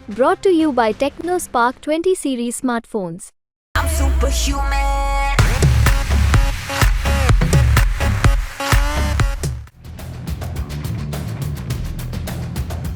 Brought to you by TechnoSpark 20 series smartphones. I'm superhuman.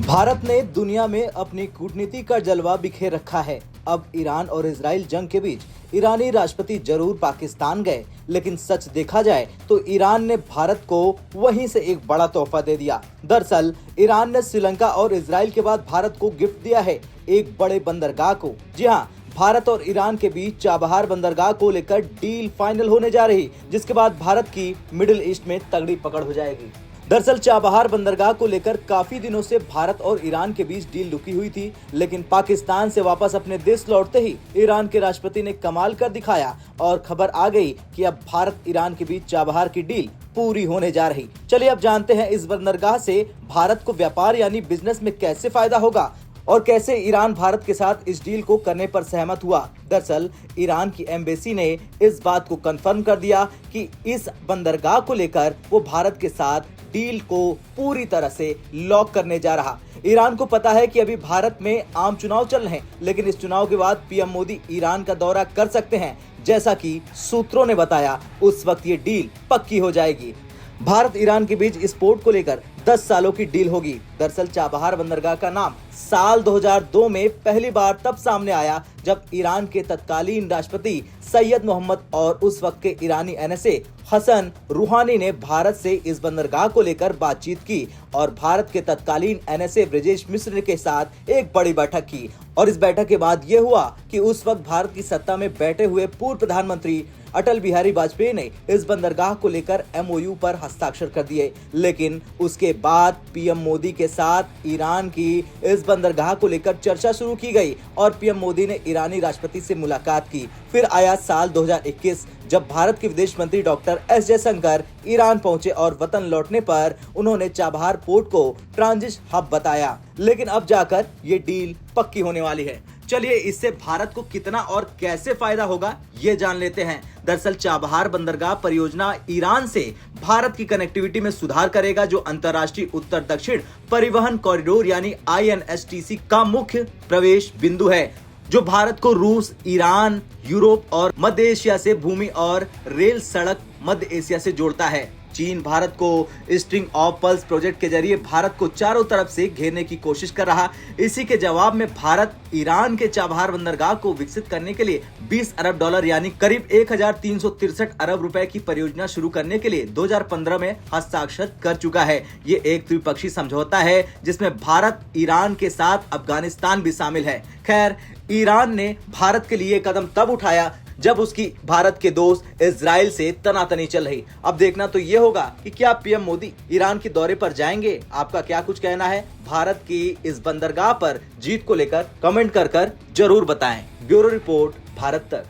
Bharat ने दुनिया में अपनी कूटनीति का जलवा बिखेर रखा है। अब ईरान और इजराइल जंग के बीच ईरानी राष्ट्रपति जरूर पाकिस्तान गए, लेकिन सच देखा जाए तो ईरान ने भारत को वहीं से एक बड़ा तोहफा दे दिया। दरअसल ईरान ने श्रीलंका और इजराइल के बाद भारत को गिफ्ट दिया है एक बड़े बंदरगाह को। जी हाँ, भारत और ईरान के बीच चाबहार बंदरगाह को लेकर डील फाइनल होने जा रही, जिसके बाद भारत की मिडिल ईस्ट में तगड़ी पकड़ हो जाएगी। दरअसल चाबहार बंदरगाह को लेकर काफी दिनों से भारत और ईरान के बीच डील रुकी हुई थी, लेकिन पाकिस्तान से वापस अपने देश लौटते ही ईरान के राष्ट्रपति ने कमाल कर दिखाया और खबर आ गई कि अब भारत ईरान के बीच चाबहार की डील पूरी होने जा रही। चलिए अब जानते हैं इस बंदरगाह से भारत को व्यापार यानी बिजनेस में कैसे फायदा होगा और कैसे ईरान भारत के साथ इस डील को करने पर सहमत हुआ। दरअसल ईरान की एम्बेसी ने इस बात को कंफर्म कर दिया कि इस बंदरगाह को लेकर वो भारत के साथ डील को पूरी तरह से लॉक करने जा रहा। ईरान को पता है कि अभी भारत में आम चुनाव चल रहे हैं, लेकिन इस चुनाव के बाद पीएम मोदी ईरान का दौरा कर सकते हैं। जैसा कि सूत्रों ने बताया, उस वक्त ये डील पक्की हो जाएगी। भारत ईरान के बीच इस पोर्ट को लेकर 10 सालों की डील होगी। दरअसल चाबहार बंदरगाह का नाम साल 2002 में पहली बार तब सामने आया जब ईरान के तत्कालीन राष्ट्रपति सैयद मोहम्मद और उस वक्त के ईरानी एनएसए हसन रूहानी ने भारत से इस बंदरगाह को लेकर बातचीत की और भारत के तत्कालीन एनएसए ब्रजेश मिश्र के साथ एक बड़ी बैठक की। और इस बैठक के बाद ये हुआ कि उस वक्त भारत की सत्ता में बैठे हुए पूर्व प्रधानमंत्री अटल बिहारी वाजपेयी ने इस बंदरगाह को लेकर एमओयू पर हस्ताक्षर कर दिए। लेकिन उसके बाद पीएम मोदी के साथ ईरान की इस बंदरगाह को लेकर चर्चा शुरू की गई और पीएम मोदी ने ईरानी राष्ट्रपति से मुलाकात की। फिर आया साल 2021 जब भारत के विदेश मंत्री डॉक्टर एस जयशंकर ईरान पहुंचे और वतन लौटने पर उन्होंने चाबहार पोर्ट को ट्रांजिट हब बताया। लेकिन अब जाकर ये डील पक्की होने वाली है। चलिए इससे भारत को कितना और कैसे फायदा होगा ये जान लेते हैं। दरअसल चाबहार बंदरगाह परियोजना ईरान से भारत की कनेक्टिविटी में सुधार करेगा, जो अंतर्राष्ट्रीय उत्तर दक्षिण परिवहन कॉरिडोर यानी INSTC का मुख्य प्रवेश बिंदु है, जो भारत को रूस, ईरान, यूरोप और मध्य एशिया से भूमि और रेल सड़क मध्य एशिया से जोड़ता है। चीन भारत को स्ट्रिंग ऑफ पल्स प्रोजेक्ट के जरिए भारत को चारों तरफ से घेरने की कोशिश कर रहा। इसी के जवाब में भारत ईरान के चाबहार बंदरगाह को विकसित करने के लिए 20 अरब डॉलर यानी करीब 1363 अरब रुपए की परियोजना शुरू करने के लिए 2015 में हस्ताक्षर कर चुका है। ये एक त्रिपक्षीय समझौता है जिसमें भारत, ईरान के साथ अफगानिस्तान भी शामिल है। खैर, ईरान ने भारत के लिए कदम तब उठाया जब उसकी भारत के दोस्त इजराइल से तनातनी चल रही। अब देखना तो ये होगा कि क्या पीएम मोदी ईरान के दौरे पर जाएंगे। आपका क्या कुछ कहना है भारत की इस बंदरगाह पर जीत को लेकर? कमेंट कर जरूर बताएं। ब्यूरो रिपोर्ट, भारत तक।